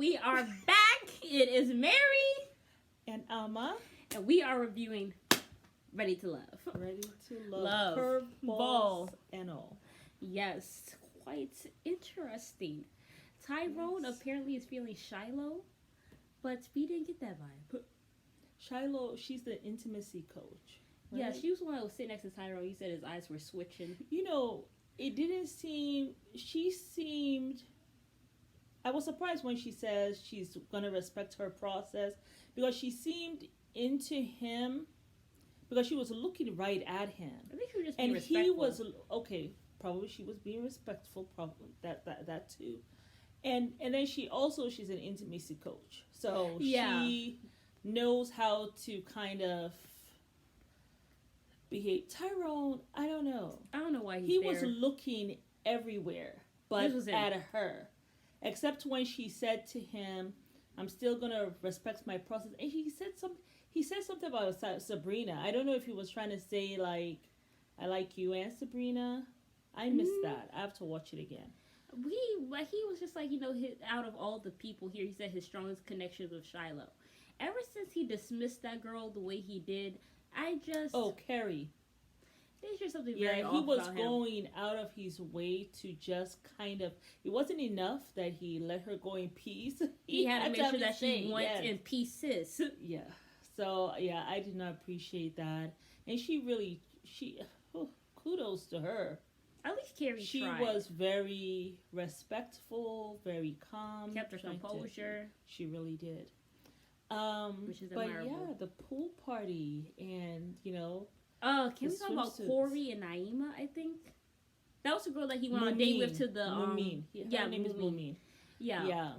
we are back. It is Mary and Alma, and we are reviewing Ready to Love. Ready to Love. Curveballs and all. Yes, quite interesting. Tyrone apparently is feeling Shiloh, but we didn't get that vibe. Shiloh, she's the intimacy coach. Right? Yeah, she was the one that was sitting next to Tyrone. You said his eyes were switching. You know, it didn't seem. She seemed. I was surprised when she says she's gonna respect her process because she seemed into him because she was looking right at him. I think she was just being respectful. He was okay. Probably she was being respectful. Probably that too. And then she's an intimacy coach, so she knows how to kind of behave. Tyrone, I don't know why he was looking everywhere but at her, except when she said to him, I'm still gonna respect my process. And he said something about Sabrina. I don't know if he was trying to say like, I like you and Sabrina. I missed that. I have to watch it again. He was just like, out of all the people here, he said his strongest connection with Shiloh. Ever since he dismissed that girl the way he did, Carrie. There's just something very off about him. He was going out of his way to just kind of. It wasn't enough that he let her go in peace. He had to make sure that she went in pieces. Yeah. So I did not appreciate that, and kudos to her. At least Carrie tried. She was very respectful, very calm. Kept her composure. She really did. Which is admirable. The pool party and, can we talk about Corey and Naima, I think? That was the girl that he went on a date with to the... Mumin. Her name is Mumin. Yeah.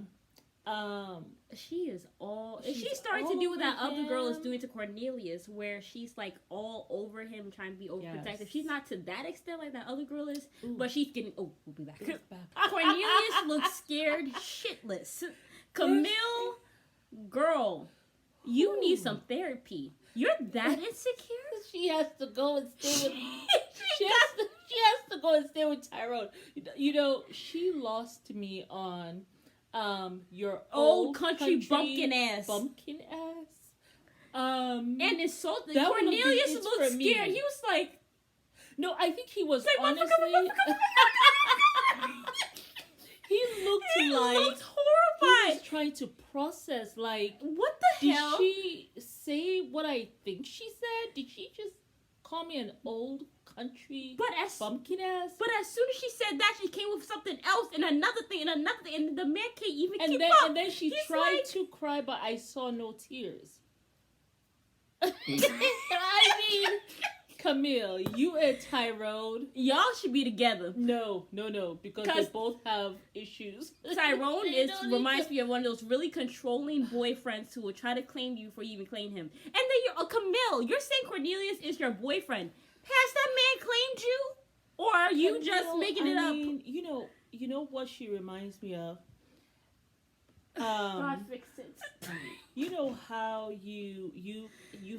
She is all... She's starting to do what that other girl is doing to Cornelius, where she's like all over him, trying to be overprotective. Yes. She's not to that extent like that other girl is, but she's getting... Oh, we'll be back. Cornelius looks scared shitless. Camille, girl, you need some therapy. You're that insecure? She has to go and stay with... she has to go and stay with Tyrone. She lost to me on... your old country bumpkin ass. And insulted. Cornelius looked scared. He was like, no, I think he was honestly. He looked horrified. He was trying to process, like, what the hell? Did she say what I think she said? Did she just call me an old country bumpkin ass? But as soon as she said that, she came with something else and another thing, and the man can't even keep up. And then she tried to cry, but I saw no tears. I mean, Camille, you and Tyrone, y'all should be together. No, because they both have issues. Tyrone reminds me of one of those really controlling boyfriends who will try to claim you before you even claim him. And then Camille, you're saying Cornelius is your boyfriend. Has that man claimed you? Or are you just making it up? You know what she reminds me of? God fix it. You know how you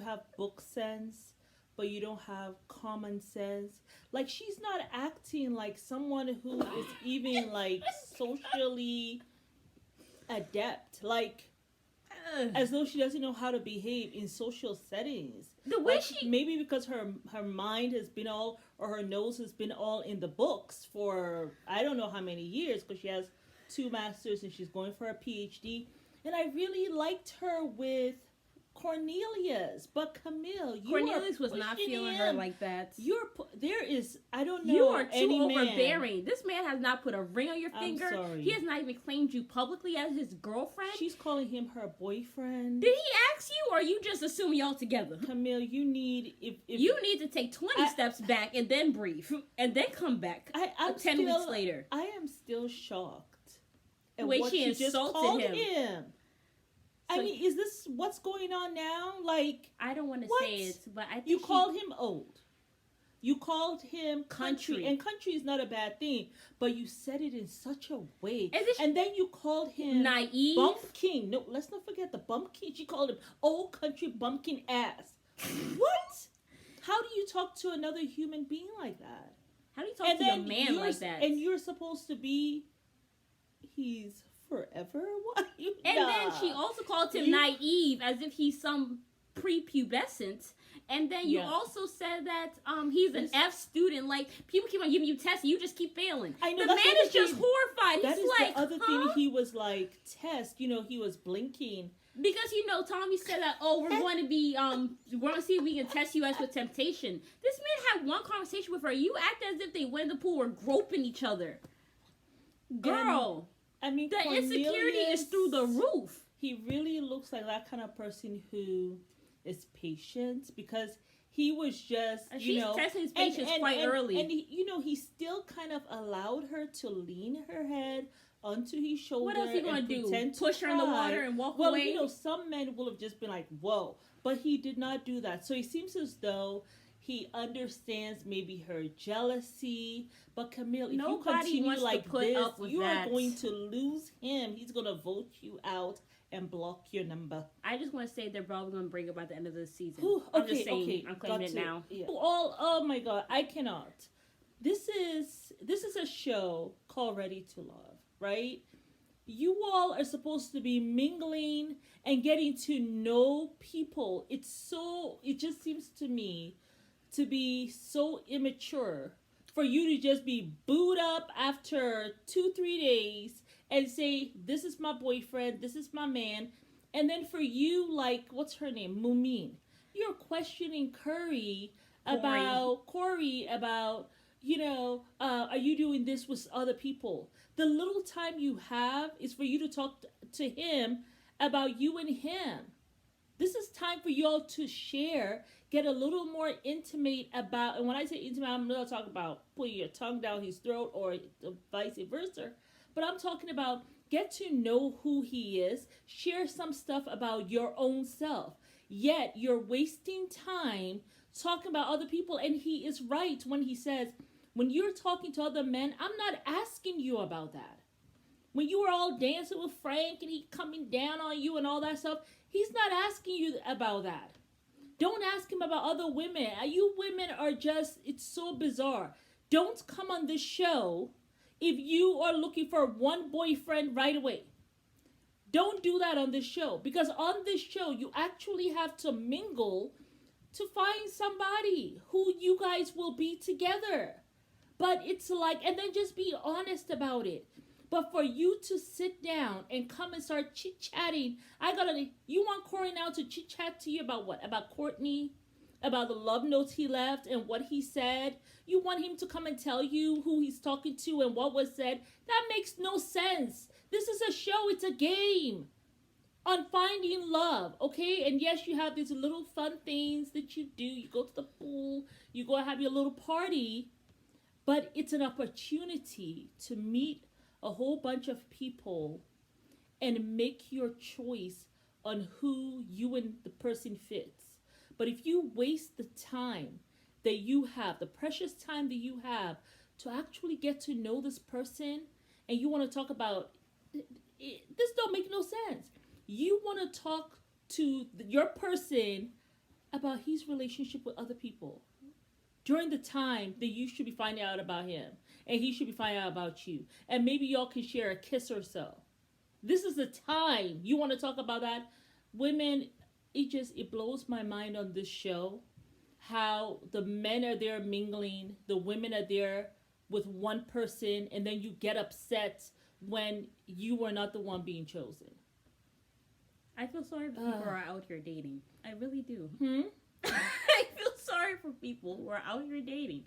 have book sense, but you don't have common sense? Like, she's not acting like someone who is even, like, socially adept. Like, as though she doesn't know how to behave in social settings. The way maybe because her mind has been all, or her nose has been all in the books for I don't know how many years, because she has 2 masters and she's going for a PhD. And I really liked her with Cornelius, but Camille, Cornelius was not feeling her like that. I don't know. You are too overbearing. This man has not put a ring on your finger. I'm sorry. He has not even claimed you publicly as his girlfriend. She's calling him her boyfriend. Did he ask you, or are you just assuming y'all together? Camille, you need you need to take 20 steps back and then breathe and then come back. I'm 10 weeks later. I am still shocked at the way what she insulted him. So, I mean, is this what's going on now? Like, I don't want to say it, but I think you called him old. You called him country, and country is not a bad thing, but you said it in such a way. And then you called him naive bumpkin. No, let's not forget the bumpkin. She called him old country bumpkin ass. What? How do you talk to another human being like that? How do you talk to a man like that? And you're supposed to be his forever? Why you? And then she also called him naive, as if he's some prepubescent. And then you also said that he's an F student. Like, people keep on giving you tests, and you just keep failing. I know, the man is just horrified. That he's is like, the other thing. He was like, test. You know, he was blinking. Because, you know, Tommy said that, we're going to be, we're going to see if we can test you as with temptation. This man had one conversation with her. You act as if they went in the pool were groping each other. Girl. And, I mean, the insecurity is through the roof. He really looks like that kind of person who is patient, because he was just, she's testing his patience quite early. And, he, you know, he still kind of allowed her to lean her head onto his shoulder. What else he gonna do? Push her in the water and walk away? Well, you know, some men will have just been like, whoa. But he did not do that. So it seems as though he understands maybe her jealousy. But Camille, if you continue like this, you are going to lose him. He's going to vote you out and block your number. I just want to say they're probably going to break up at the end of the season. I'm just saying. I'm claiming it now. Yeah. Oh my God, I cannot. This is a show called Ready to Love. Right? You all are supposed to be mingling and getting to know people. It just seems to me to be so immature for you to just be booed up after 2-3 days and say, this is my boyfriend, this is my man. And then for you, like, what's her name? Mumin. You're questioning Corey about, you know, are you doing this with other people? The little time you have is for you to talk to him about you and him. This is time for y'all to share, get a little more intimate about, and when I say intimate, I'm not talking about putting your tongue down his throat or vice versa, but I'm talking about get to know who he is, share some stuff about your own self. Yet you're wasting time talking about other people, and he is right when he says, when you're talking to other men, I'm not asking you about that. When you were all dancing with Frank and he coming down on you and all that stuff, he's not asking you about that. Don't ask him about other women. You women are just, it's so bizarre. Don't come on this show if you are looking for one boyfriend right away. Don't do that on this show, because on this show, you actually have to mingle to find somebody who you guys will be together. But it's like, and then just be honest about it. But for you to sit down and come and start chit-chatting, you want Corey now to chit-chat to you about what? About Courtney? About the love notes he left and what he said? You want him to come and tell you who he's talking to and what was said? That makes no sense. This is a show, it's a game on finding love, okay? And yes, you have these little fun things that you do. You go to the pool, you go have your little party. But it's an opportunity to meet a whole bunch of people and make your choice on who you and the person fits. But if you waste the time that you have, the precious time that you have to actually get to know this person, and you want to talk about, this don't make no sense. You want to talk to your person about his relationship with other people during the time that you should be finding out about him and he should be finding out about you. And maybe y'all can share a kiss or so. This is the time you want to talk about that. Women, it blows my mind on this show how the men are there mingling, the women are there with one person, and then you get upset when you are not the one being chosen. I feel sorry for people who are out here dating. I really do. I feel sorry for people who are out here dating.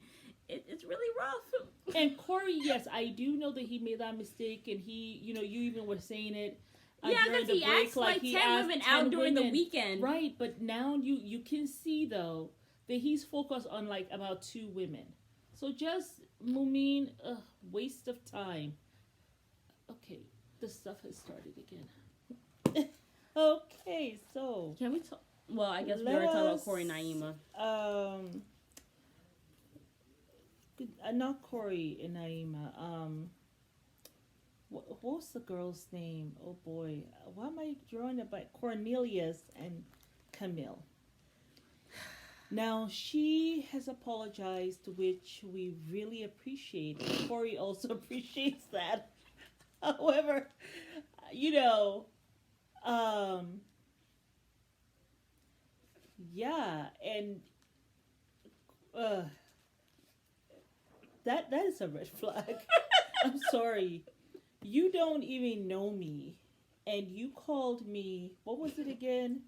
It's really rough. And Corey, yes, I do know that he made that mistake, and he, you know, you even were saying it. Yeah, because he asked like 10 women out during the weekend. Right, but now you can see, though, that he's focused on, like, about 2 women. So just, Mumin, waste of time. Okay, the stuff has started again. Okay, so. Can we talk? Well, I guess we already talked about Corey and Naima. Not Corey and Naima. What's the girl's name? Oh boy, why am I drawing it by Cornelius and Camille? Now, she has apologized, which we really appreciate. Corey also appreciates that. However, you know, yeah, and that is a red flag. I'm sorry. You don't even know me, and you called me. What was it again?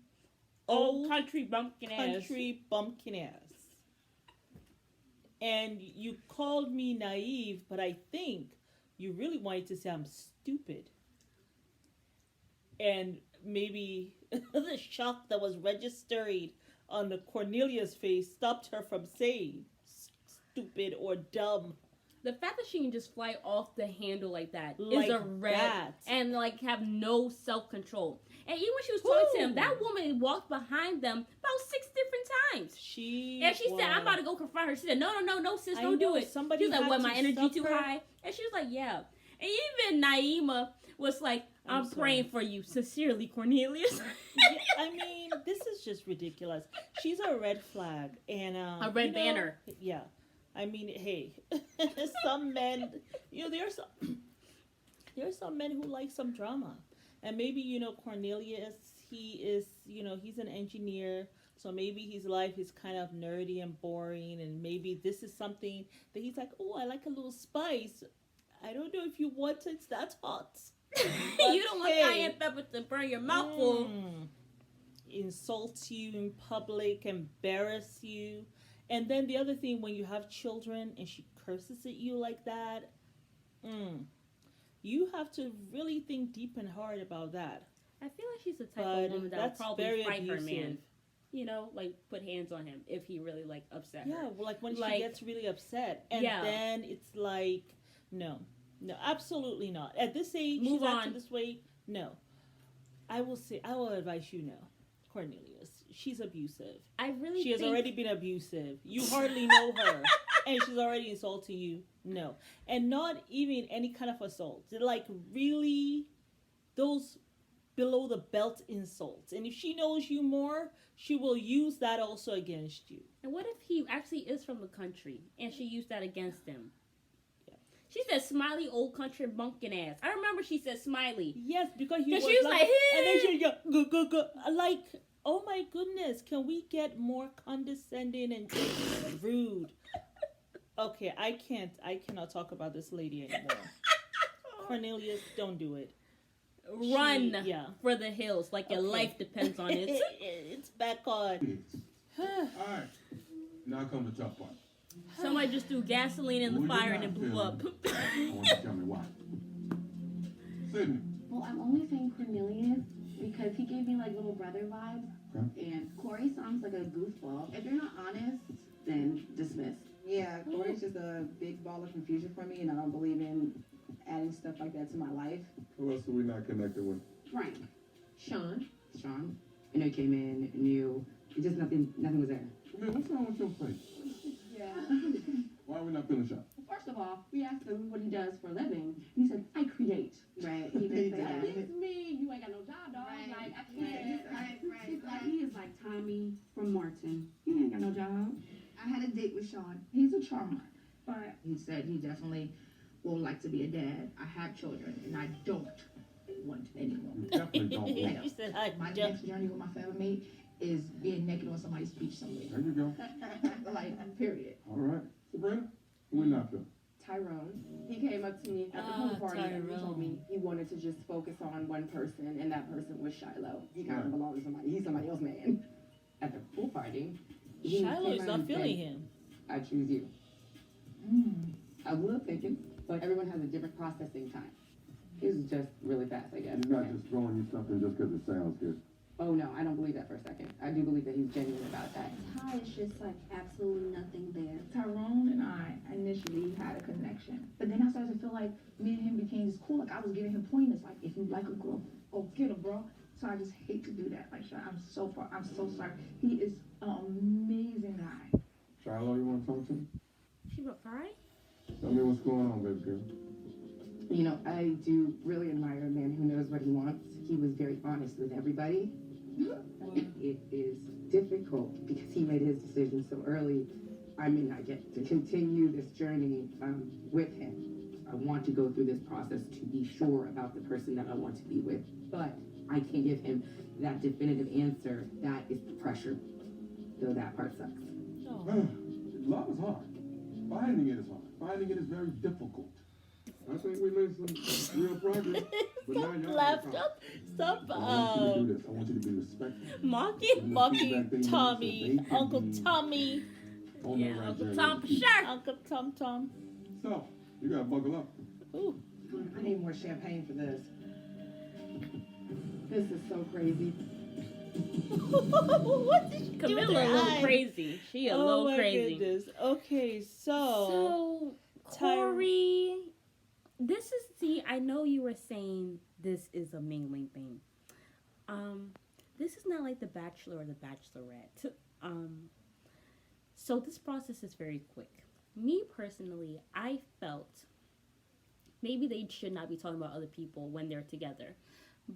Old country bumpkin ass. Country bumpkin ass. And you called me naive, but I think you really wanted to say I'm stupid. And maybe the shock that was registered on the Cornelia's face stopped her from saying stupid or dumb. The fact that she can just fly off the handle like that is a red that. And like have no self-control. And even when she was talking to him, that woman walked behind them about 6 different times. And she said, "I'm about to go confront her." She said, "No, sis, don't do it." Somebody she was like, "What, my energy too her? high?" And she was like, "Yeah." And even Naima was like, I'm praying for you. Sincerely, Cornelius. Yeah, I mean, this is just ridiculous. She's a red flag. And a red banner. Yeah. I mean, hey, some men, there are some men who like some drama. And maybe, Cornelius, he is, he's an engineer. So maybe his life is kind of nerdy and boring. And maybe this is something that he's like, oh, I like a little spice. I don't know if you want it that hot. You don't want cayenne pepper to burn your mouth full. Insult you in public, embarrass you. And then the other thing, when you have children and she curses at you like that, you have to really think deep and hard about that. I feel like she's the type of woman that will probably fight her man. Like put hands on him if he really like upset her. Yeah, well, like when she gets really upset. And then it's like, no, absolutely not. At this age, she's acting this way. No. I will advise you no. Cornelius, she's abusive. She has already been abusive. You hardly know her, and she's already insulting you. No, and not even any kind of assault. They're like really those below the belt insults. And if she knows you more, she will use that also against you. And what if he actually is from the country and she used that against him? She said, "Smiley old country bumpkin ass." I remember she said "smiley." Yes, because she was like, and then she go. Like, oh my goodness, can we get more condescending and rude? Okay, I cannot talk about this lady anymore. Cornelius, don't do it. Run for the hills like your life depends on it. It's back on. All right, now come the tough part. Somebody just threw gasoline in the fire and it blew up. I want you to tell me why. Sydney. Well, I'm only saying Cornelius because he gave me like little brother vibes. Okay. And Corey sounds like a goofball. If you're not honest, then dismiss. Yeah, Corey's just a big ball of confusion for me, and I don't believe in adding stuff like that to my life. Who else are we not connected with? Frank. Sean. I know he came in, knew. It just nothing was there. Man, what's wrong with your face? Yeah. Why are we not feeling shot? First of all, we asked him what he does for a living. He said, "I create." Right. He didn't say that. It's me. You ain't got no job, dog. Right. Like, I can't. Right. Like, he is like Tommy from Martin. He ain't got no job. I had a date with Sean. He's a charmer. But he said he definitely will like to be a dad. I have children, and I don't want anymore. You definitely don't want. She said, My next journey with my family mate is being naked on somebody's beach somewhere. There you go. Like, period. All right. Sabrina, who we not feeling? Tyrone. He came up to me at the pool party and he told me he wanted to just focus on one person, and that person was Shiloh. He kind of belonged to somebody. He's somebody else's man. At the pool party, Shiloh is not feeling him. I choose you. I was thinking, but everyone has a different processing time. His is just really fast, I guess. He's not just throwing you something just because it sounds good. Oh no, I don't believe that for a second. I do believe that he's genuine about that. Ty is just like absolutely nothing there. Tyrone and I initially had a connection, but then I started to feel like me and him became just cool. Like I was giving him pointers, like if you like a girl, oh get her, bro. So I just hate to do that. Like I'm so sorry. He is an amazing guy. Shiloh, you want to talk to me? She was fine. Tell me what's going on, baby girl. You know, I do really admire a man who knows what he wants. He was very honest with everybody. It is difficult because he made his decision so early. I may not get to continue this journey with him. I want to go through this process to be sure about the person that I want to be with. But I can't give him that definitive answer. That is the pressure. So that part sucks. Love is hard. Finding it is hard. Finding it is very difficult. I think we made some real progress. But now y'all Laughed up. Stop. I want you to do this. I want you to be respectful. Mocking Tommy. Uncle Tommy. Yeah, Uncle Tom for sure. Uncle Tom. So, you gotta buckle up. Ooh. I need more champagne for this. This is so crazy. What did she do? Camilla a with her little eye? crazy. She a Oh little my crazy. goodness. Okay, So Corey, I know you were saying this is a mingling thing. This is not like The Bachelor or The Bachelorette. So this process is very quick. Me personally, I felt maybe they should not be talking about other people when they're together.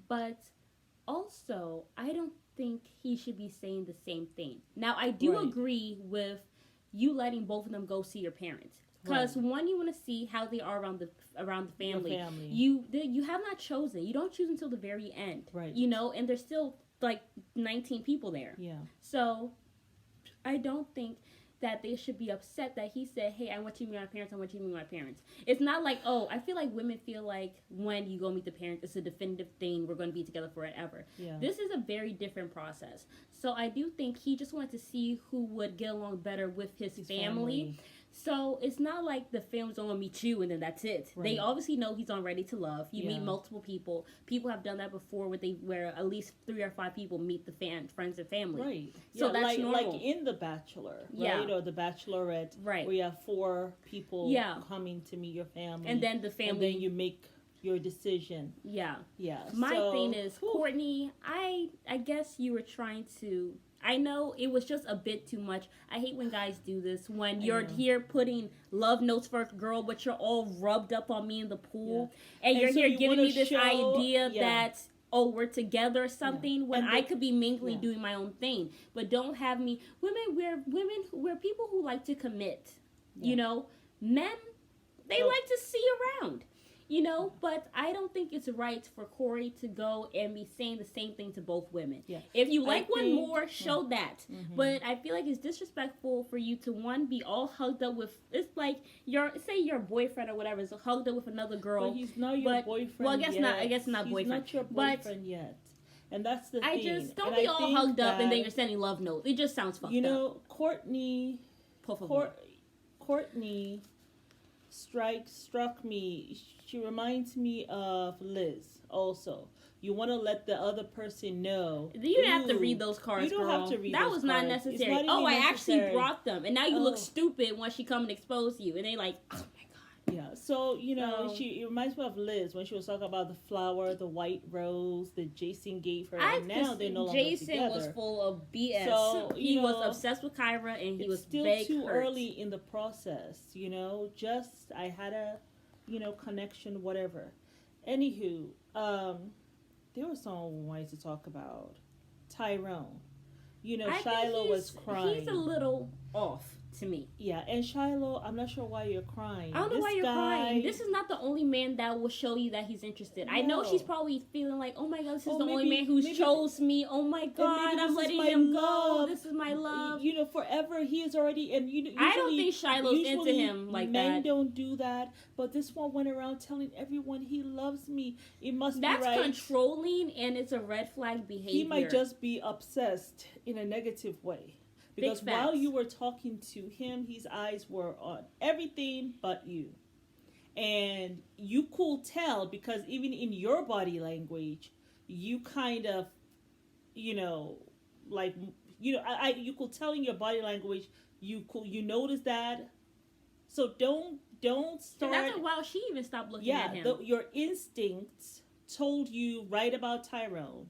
But also, I don't think he should be saying the same thing. Now, I do agree with you letting both of them go see your parents. Because one, you want to see how they are around the family. You have not chosen. You don't choose until the very end. Right. You know, and there's still like 19 people there. Yeah. So I don't think that they should be upset that he said, hey, I want you to meet my parents, I want you to meet my parents. It's not like, oh, I feel like women feel like when you go meet the parents, it's a definitive thing, we're going to be together forever. Yeah. This is a very different process. So I do think he just wanted to see who would get along better with his family. So it's not like the family's going to meet you and then that's it. Right. They obviously know he's on Ready to Love. You meet multiple people. People have done that before where at least 3 or 5 people meet the friends and family. Right. So that's normal. Like in The Bachelor, right? Or The Bachelorette, right? Where you have 4 people coming to meet your family. And then the family. And then you make your decision. Yeah. Yeah. My thing is, Courtney, I guess you were trying to... I know it was just a bit too much. I hate when guys do this. When you're here putting love notes for a girl, but you're all rubbed up on me in the pool. Yeah. And you're so here giving me this idea that, oh, we're together or something, when I could be mingling, doing my own thing. But don't have me... We're people who like to commit. Yeah. You know? Men, they like to see around. You know, but I don't think it's right for Corey to go and be saying the same thing to both women. Yeah. If you like one more, show that. Mm-hmm. But I feel like it's disrespectful for you to, one, be all hugged up with, it's like, say your boyfriend or whatever is hugged up with another girl. But he's not your boyfriend Well, I guess not boyfriend. He's not your boyfriend yet. And that's the thing. Don't be all hugged up and then you're sending love notes. It just sounds fucked up. You know, Courtney struck me. She reminds me of Liz also. You want to let the other person know. You don't have to read those cards, You don't have to read that those was not cards. necessary. I actually brought them. And now you look stupid when she come and expose you. And they like, oh my God. Yeah, so, you know, it reminds me of Liz when she was talking about the flower, the white rose that Jason gave her. And now they're no longer Jason together. was full of BS. So, he was obsessed with Kyra and he was still too early in the process, you know. I had a, connection, whatever. Anywho, there was someone we wanted to talk about. Tyrone. Shiloh was crying. He's a little off to me. Yeah, and Shiloh, I'm not sure why you're crying. I don't know why you're crying. This is not the only man that will show you that he's interested. No. I know she's probably feeling like, oh my God, this is the only man who chose me. Oh my God, I'm letting him go. This is my love. Forever he is already, and usually, I don't think Shiloh's into him like that. Men don't do that, but this one went around telling everyone he loves me. It must be right. That's controlling, and it's a red flag behavior. He might just be obsessed in a negative way. Because while you were talking to him, his eyes were on everything but you. And you could tell, because even in your body language, you kind of, you could tell in your body language, you notice that. So don't start. And after a while, she even stopped looking at him. Your instincts told you right about Tyrone.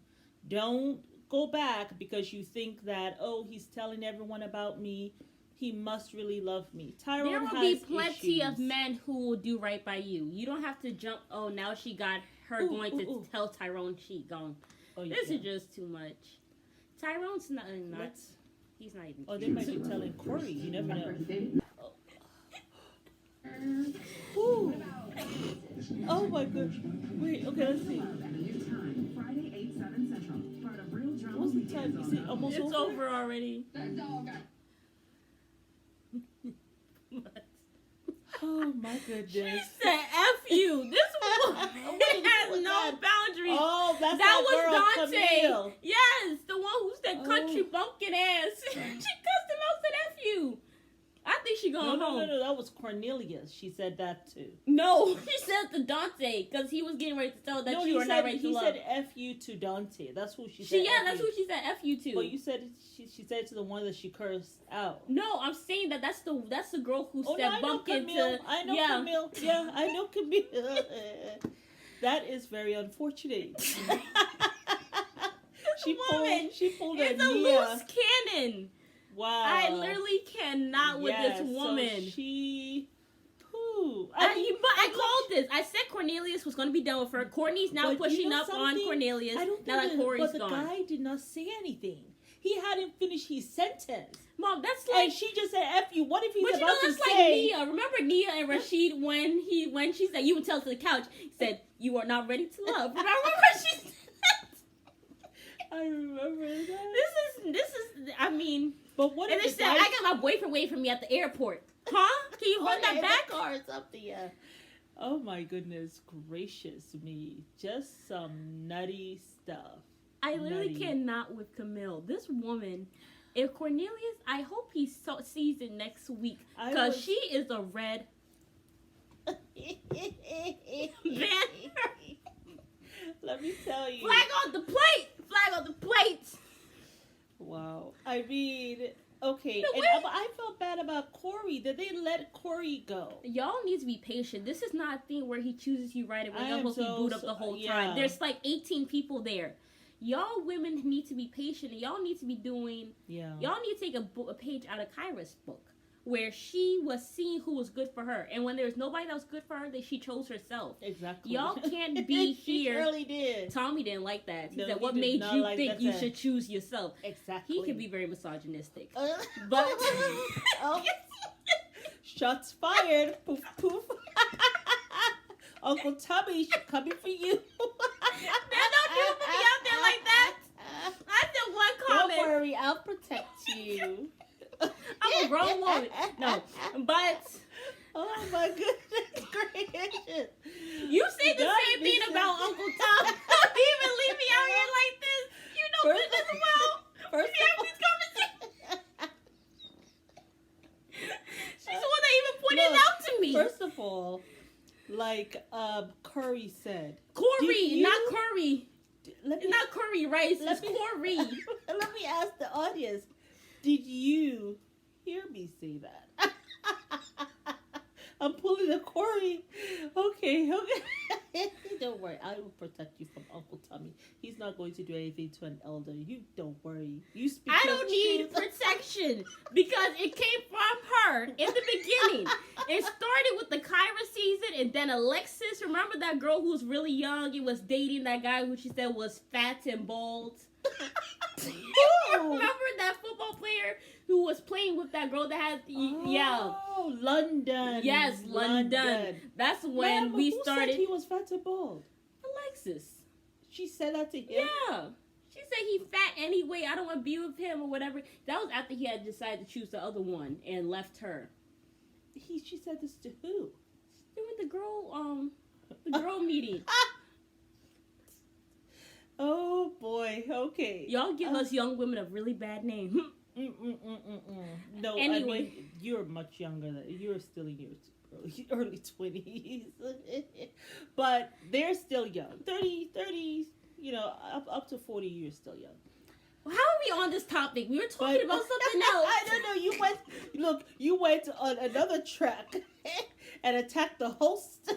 Don't go back because you think that, he's telling everyone about me. He must really love me. Tyrone there will be plenty of men who will do right by you. You don't have to jump. Oh, now she got her to tell Tyrone she gone. This is just too much. Tyrone's not. He's not even. They might be telling Corey. You never know. Oh my goodness. Wait, okay, let's see. Friday, 8, 7 Central. Part of Real Drama What's the Weekends time? on Is it almost It's over? over already. Oh my She goodness. said F you. This woman has no boundaries. Oh, that's that that girl, was Dante. Camille. Yes, the one who said country Oh. bumpkin ass. She cussed him out, said F you. I think she going home. No, that was Cornelius. She said that too. No, she said to Dante because he was getting ready to tell that No, you were not ready to he love. said F you to Dante. That's who she said. Yeah, F that's you. who she said F you to. But you said she said it to the one that she cursed out. No, I'm saying that's the girl who Oh, said no, I know bumpkin Camille. to. I know yeah. Camille. Yeah, I know Camille. That is very unfortunate. She pulled a It's a Nia. loose cannon. Wow. I literally cannot with this woman. So she. Whew. But I called this. I said Cornelius was going to be done with her. Courtney's now But pushing you know up on something? Cornelius. I don't Now think that Corey's but the gone. guy did not say anything. He hadn't finished his sentence. Mom, that's like. And she just said F you. What if he's But you know, about to that's like say... Nia. Remember Nia and Rashid when she said, you would tell to the couch, he said, you are not ready to love. Remember what she said? I remember that. This is, I mean. But what And if they the said, guy... I got my boyfriend waiting for me at the airport. Huh? Can you run that back? Car or something, yeah. Oh my goodness gracious me. Just some nutty stuff. I literally Nutty. cannot with Camille. This woman, if Cornelius, I hope he sees it next week. Because she is a red banner. Let me tell you. Flag on the plate! Flag on the plate! Wow. I mean, okay. No, And where- I felt bad about Corey. Did they let Corey go? Y'all need to be patient. This is not a thing where he chooses you right away. I Y'all am supposed to be so booed up so- the whole yeah. time. There's like 18 people there. Y'all women need to be patient, and y'all need to be doing. Yeah. Y'all need to take a page out of Kyra's book, where she was seeing who was good for her, and when there was nobody that was good for her, that she chose herself. Exactly. Y'all can't be She here. surely did. Tommy didn't like that. He No, said, he "What did made not you like think that you fact. should choose yourself?" Exactly. He can be very misogynistic, But but oh, shots fired. Poof poof. Uncle Tommy coming for you. there's no people to be out there like that. I said one comment. Don't worry, I'll protect you. I'm a grown woman. No, but Oh my goodness gracious. you say the God, same thing this about is- Uncle Tom. Don't even leave me out here like this. You know First- good as well. first We have these conversations. She's the one that even pointed it Look, out to me. First of all, like Curry said, Corey, did you- not Curry. let me Not Curry Rice. Let It's me- Corey. let me ask the audience, did you hear me say that? I'm pulling a Corey. Okay. Don't worry, I will protect you from Uncle Tommy. He's not going to do anything to an elder. You don't worry. You speak I your don't need truth. protection because it came from her in the beginning. It started with the Kyra season and then Alexis. Remember that girl who was really young and was dating that guy who she said was fat and bald? Remember that football player who was playing with that girl that had yeah. Oh, London. Yes, London. That's when but we who started. said he was fat and bald? Alexis. She said that to him. Yeah. She said he fat anyway. I don't want to be with him or whatever. That was after he had decided to choose the other one and left her. She said this to who? During the girl meeting. Oh boy. Okay. Y'all give us young women a really bad name. No, Anyway. I mean you're much younger than you're still in your early 20s, but they're still young. 30, you know, up to 40 years still young. How are we on this topic? We were talking about something else. I don't know. You went on another track and attacked the host.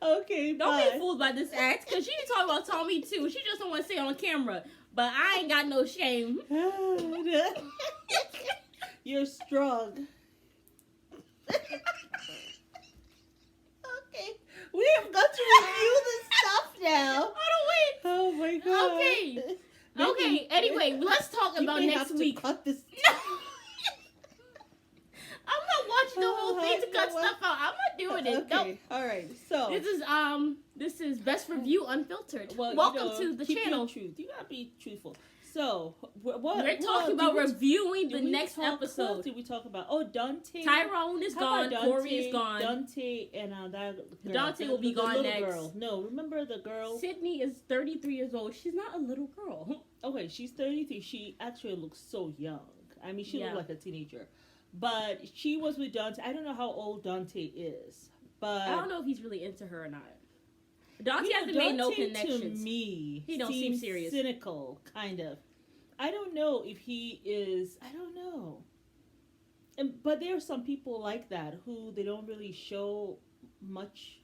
Okay, Don't bye. be fooled by this act, because she didn't talk about Tommy too. She just don't want to say it on camera. But I ain't got no shame. You're strong. Okay, we have got to review this stuff now. Oh, Oh my god. Okay. Okay, anyway, let's talk You about may next have to week. cut this. I'm not cut stuff out. I'm not doing it. Okay, Nope. all right. So This is Best Review Unfiltered. well, Welcome to the keep channel. Your truth. You gotta be truthful. So what We're talking about reviewing the next episode. What did we talk about? Oh, Dante. Tyrone is How gone. about Corey is gone. Dante and that girl. Dante will be the gone little next. Girl. No, remember the girl? Sydney is 33 years old. She's not a little girl. Okay, she's 33. She actually looks so young. I mean, she Yeah. looked like a teenager. But she was with Dante. I don't know how old Dante is. But I don't know if he's really into her or not. Dante you know, hasn't made no Dante connections. To me, He don't seem seems serious. cynical, kind of. I don't know if he is. I don't know. But there are some people like that who they don't really show much,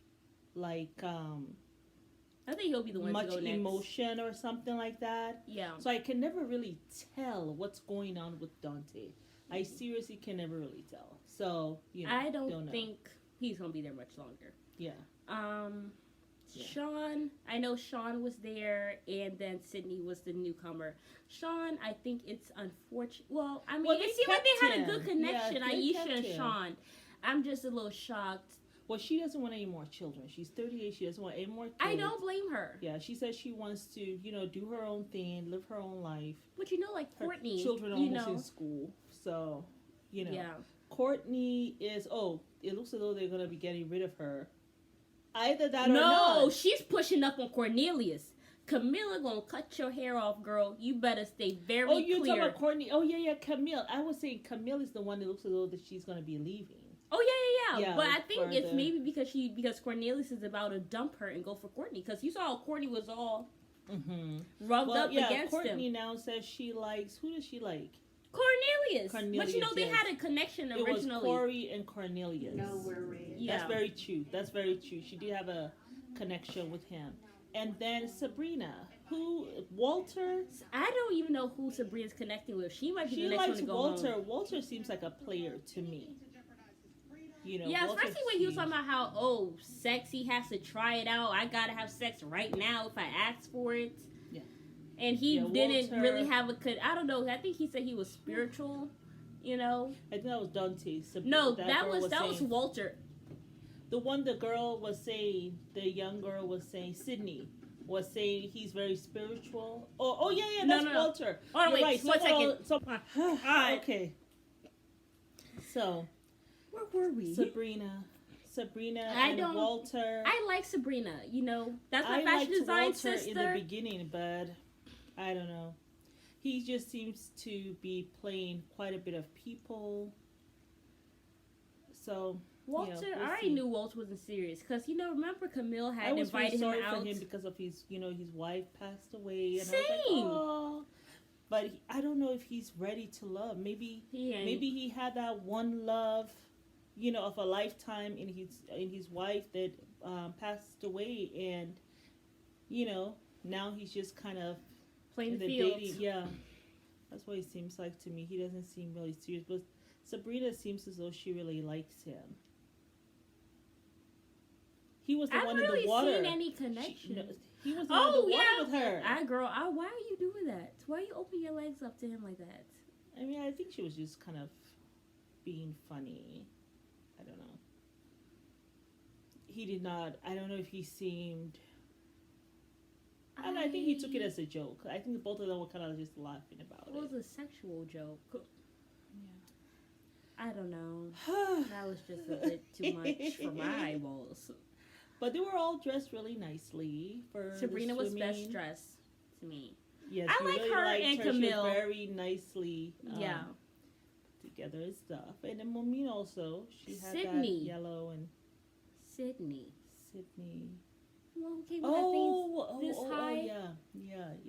like I think he'll be the one much to go next. emotion or something like that. Yeah. So I can never really tell what's going on with Dante. I seriously can never really tell. So you know, I don't know. think he's gonna be there much longer. Yeah. Yeah. Sean, I know Sean was there, and then Sydney was the newcomer. Sean, I think it's unfortunate. Well, I mean, Well, they it seemed like they had a kept good him. connection, Yeah, they Aisha kept and him. Sean. I'm just a little shocked. Well, she doesn't want any more children. She's 38. She doesn't want any more kids. I don't blame her. Yeah, she says she wants to, you know, do her own thing, live her own life. But you know, like Her Courtney, children are you almost know, in school, so you know. yeah. Courtney is. Oh, it looks as though they're gonna be getting rid of her. Either that or No, not. she's pushing up on Cornelius. Camilla gonna cut your hair off, girl. You better stay very Oh, you're clear. talking about Courtney. Oh, yeah, Camille. I was saying Camille is the one that looks as though that she's gonna be leaving. Oh yeah. Yeah, But I think it's further. maybe because Cornelius is about to dump her and go for Courtney. Because you saw how Courtney was all Mm-hmm. rubbed Well, up yeah, against Courtney him. now says she likes. Who does she like? Cornelius. But you know Cornelius, they yes. had a connection It was originally. Corey and Cornelius. No, we're red. Yeah. That's very true. That's very true. She did have a connection with him. And then Sabrina, who Walter. I don't even know who Sabrina's connecting with. She might be She the next one likes to go Walter. home. Walter seems like a player to me. You know, Yeah, Walter especially when he was seems- talking about how sex he has to try it out. I gotta have sex right now if I ask for it. Yeah. And he Yeah, didn't Walter- really have a I don't know. I think he said he was spiritual. You know. I think that was Dante. No, that that girl was saying- Walter. the one the girl was saying. The young girl was saying. Sydney was saying he's very spiritual. Oh yeah. No, That's no. Walter. Oh, You're wait, right. one Someone- right. Okay. So Where were we? Sabrina I and don't- Walter. I like Sabrina. You know, that's my I fashion liked design Walter sister. in the beginning, but I don't know. He just seems to be playing quite a bit of people. So Walter, we'll I already see. knew Walter wasn't serious because remember Camille I had was really invited sorry him out. for him because of his wife passed away, and I was Same. like, oh. But I don't know if he's ready to love. Maybe he had that one love, of a lifetime in his wife that passed away, and now he's just kind of playing in the the field. dating. Yeah, that's what it seems like to me. He doesn't seem really serious, but Sabrina seems as though she really likes him. He was the I one haven't in really the water. seen any connection. He was the one in the Oh water yeah, with her. why are you doing that? Why are you opening your legs up to him like that? I mean, I think she was just kind of being funny. I don't know. He did not. I don't know if he seemed. And I think he took it as a joke. I think both of them were kind of just laughing about It was it. a sexual joke. Yeah. I don't know. That was just a bit too much for my eyeballs. But they were all dressed really nicely for Sabrina the was best swimming. dressed to me. Yes, I she like really her liked and her. She Camille. was very nicely Yeah. together and stuff. And then Momine also. She had Sydney. that yellow and Sydney. Sydney. Well, okay, with that thing this high. Yeah.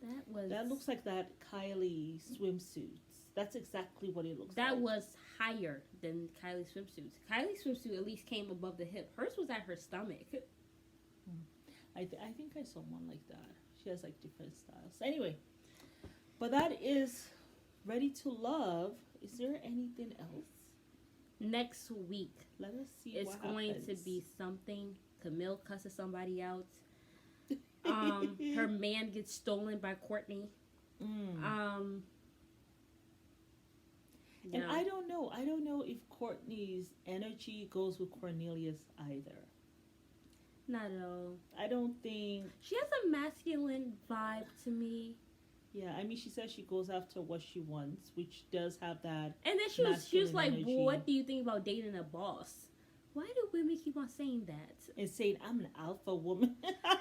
That That looks like that Kylie swimsuits. That's exactly what it looks like. That was higher than Kylie's swimsuits. Kylie's swimsuit at least came above the hip. Hers was at her stomach. I think I saw one like that. She has like different styles. Anyway, but that is Ready to Love. Is there anything else? Next week, Let us see. it's what going happens. to be something. Camille cusses somebody out. Her man gets stolen by Courtney. Mm. And I don't know if Courtney's energy goes with Cornelius either. Not at all. I don't think she has a masculine vibe to me. Yeah, I mean, she says she goes after what she wants, which does have that. And then she was like, well, "What do you think about dating a boss?" Why do women keep on saying that? And saying I'm an alpha woman.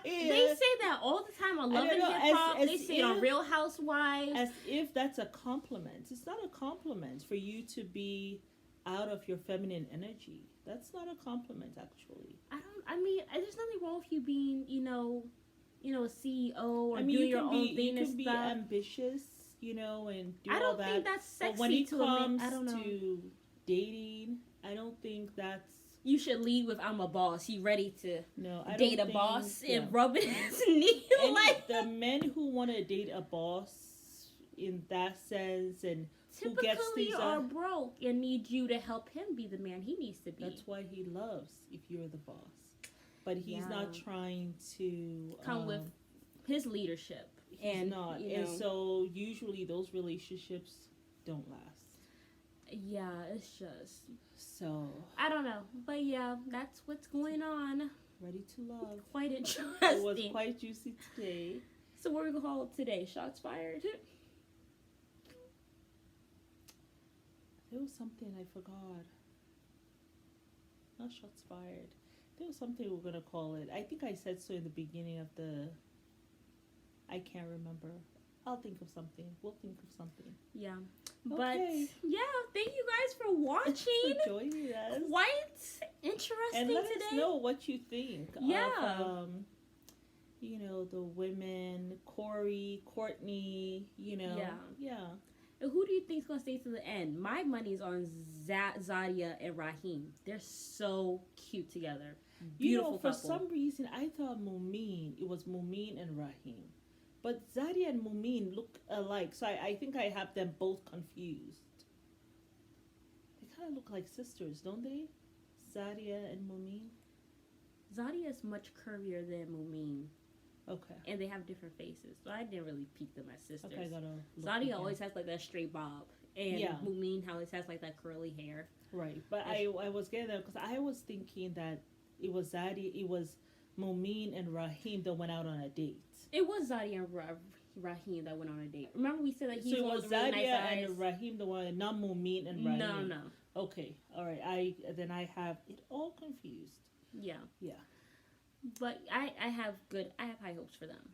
They say that all the time on Love and Hip Hop. They say it on Real Housewives. As if that's a compliment. It's not a compliment for you to be out of your feminine energy. That's not a compliment, actually. I mean, there's nothing wrong with you being, a CEO or doing your own thing and stuff. You can be ambitious, and do all that. I don't think that's sexy. But when it comes I don't know. to dating, I don't think that's. You should lead with "I'm a boss." You ready to date a boss and yeah. rub it his knee? Like the men who want to date a boss in that sense and who gets these are broke and need you to help him be the man he needs to be. That's why he loves if you're the boss, but he's not trying to come with his leadership. And not, and so usually those relationships don't last. Yeah, it's just so I don't know, but yeah, that's what's going on. Ready to love. Quite interesting. It was quite juicy today. So what are we gonna call it today? Shots fired. There was something I forgot. Not shots fired. There was something we were gonna call it. I think I said so in the beginning of the. I can't remember. I'll think of something. We'll think of something. Yeah. But yeah, thank you guys for watching. For joining us. Quite interesting and let today. us know what you think. Yeah. Of, the women, Corey, Courtney. Yeah. Yeah. And who do you think is gonna stay to the end? My money's on Zadia and Raheem. They're so cute together. Beautiful for couple. some reason I thought it was Mumin and Raheem. But Zadia and Mumin look alike, so I think I have them both confused. They kind of look like sisters, don't they? Zadia and Mumin. Zadia is much curvier than Mumin. Okay. And they have different faces, so I didn't really peek them as sisters. Okay, I gotta look Zadia always has like that straight bob, and Mumin always has like that curly hair. Right, but I was getting that because I was thinking that it was Zadia, it was Mumin and Raheem that went out on a date. It was Zadia and Raheem that went on a date. Remember we said that he's so it was Zadia really nice and eyes. Raheem the one, not Mumin and Raheem. No. Okay, all right. I have it all confused. Yeah. Yeah. But I have high hopes for them.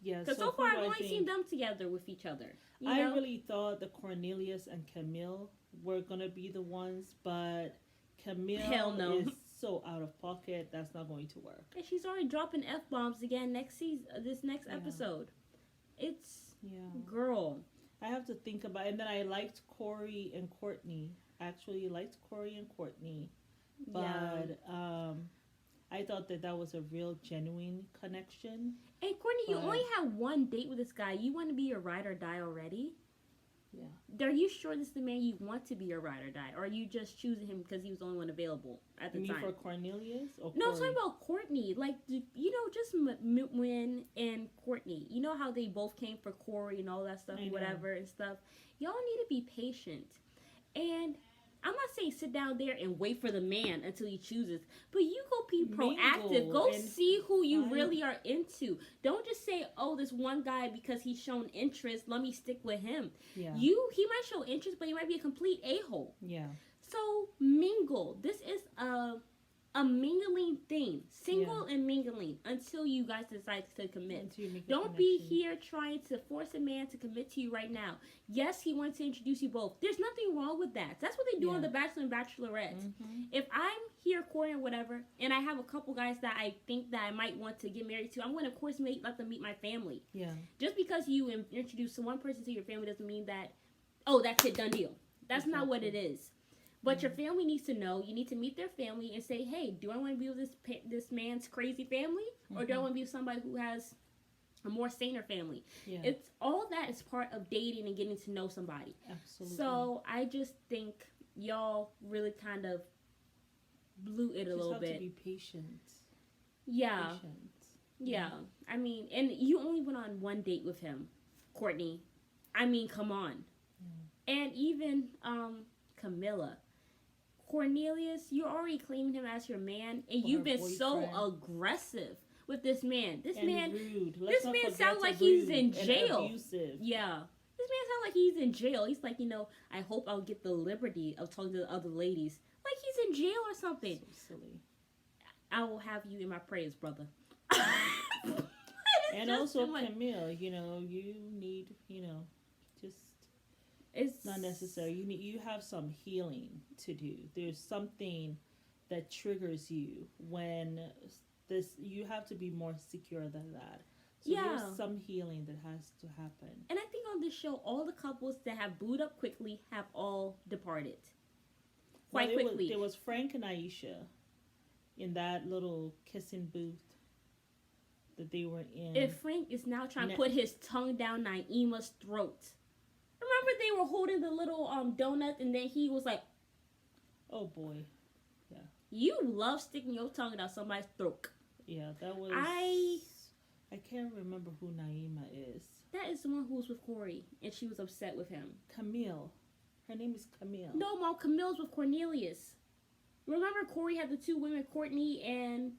Yeah. Because so far I've only seen them together with each other. I really thought the Cornelius and Camille were gonna be the ones, but Camille is so out of pocket. That's not going to work. And she's already dropping F-bombs again this next episode. It's girl. I have to think about it. And then I liked Corey and Courtney. Actually liked Corey and Courtney. But I thought that was a real genuine connection. Hey Courtney, you only have one date with this guy. You want to be your ride or die already? Yeah. Are you sure this is the man you want to be your ride or die? Or are you just choosing him because he was the only one available at the time? For Cornelius? Or no, I'm talking about Courtney. Like, just Wynn and Courtney. You know how they both came for Corey and all that stuff, whatever and stuff. Y'all need to be patient. And I'm not saying sit down there and wait for the man until he chooses, but you go be proactive. Go see who you really are into. Don't just say, "Oh, this one guy because he's shown interest. Let me stick with him." Yeah. He might show interest, but he might be a complete a-hole. Yeah. So mingle. This is a mingling thing. Single and mingling until you guys decide to commit. Don't be here trying to force a man to commit to you right now. Yes, he wants to introduce you both. There's nothing wrong with that. That's what they do on The Bachelor and Bachelorette. Mm-hmm. If I'm here courting or whatever, and I have a couple guys that I think that I might want to get married to, I'm going to, of course, let them meet my family. Yeah. Just because you introduce one person to your family doesn't mean that, that's it, done deal. That's not what it is. But your family needs to know. You need to meet their family and say, "Hey, do I want to be with this man's crazy family, or do I want to be with somebody who has a more saner family?" Yeah. It's all that is part of dating and getting to know somebody. Absolutely. So I just think y'all really kind of blew it a little bit. To be patient. Yeah. Yeah. I mean, and you only went on one date with him, Courtney. I mean, come on. And even Camilla. Cornelius, you're already claiming him as your man, and you've been so aggressive with this man. This man sounds like he's in jail. Yeah. This man sounds like he's in jail. He's like, I hope I'll get the liberty of talking to the other ladies. Like he's in jail or something. So silly. I will have you in my prayers, brother. And also, Camille, you need, just... It's not necessary. You have some healing to do. There's something that triggers you when you have to be more secure than that. So there's some healing that has to happen. And I think on this show, all the couples that have booed up quickly have all departed. Quite quickly. There was Frank and Aisha in that little kissing booth that they were in. If Frank is now trying to put his tongue down Naima's throat. Remember they were holding the little donut and then he was like, oh boy. Yeah. You love sticking your tongue down somebody's throat. Yeah, that was... I can't remember who Naima is. That is the one who was with Corey and she was upset with him. Camille. Her name is Camille. No, Mom, Camille's with Cornelius. Remember Corey had the two women, Courtney and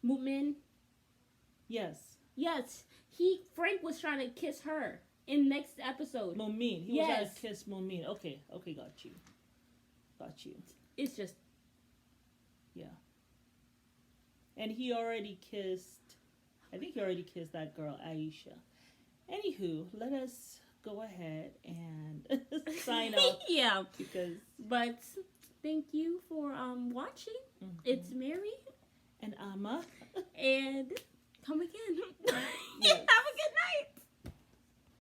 Mu'min? Yes. Yes. Frank was trying to kiss her. In next episode. Mu'min. He was trying to kiss Mu'min. Okay, got you. It's just... Yeah. And he already kissed... I think he already kissed that girl, Aisha. Anywho, let us go ahead and sign off. Yeah. But thank you for watching. Mm-hmm. It's Mary. And Amma. And come again. Yes. Have a good night.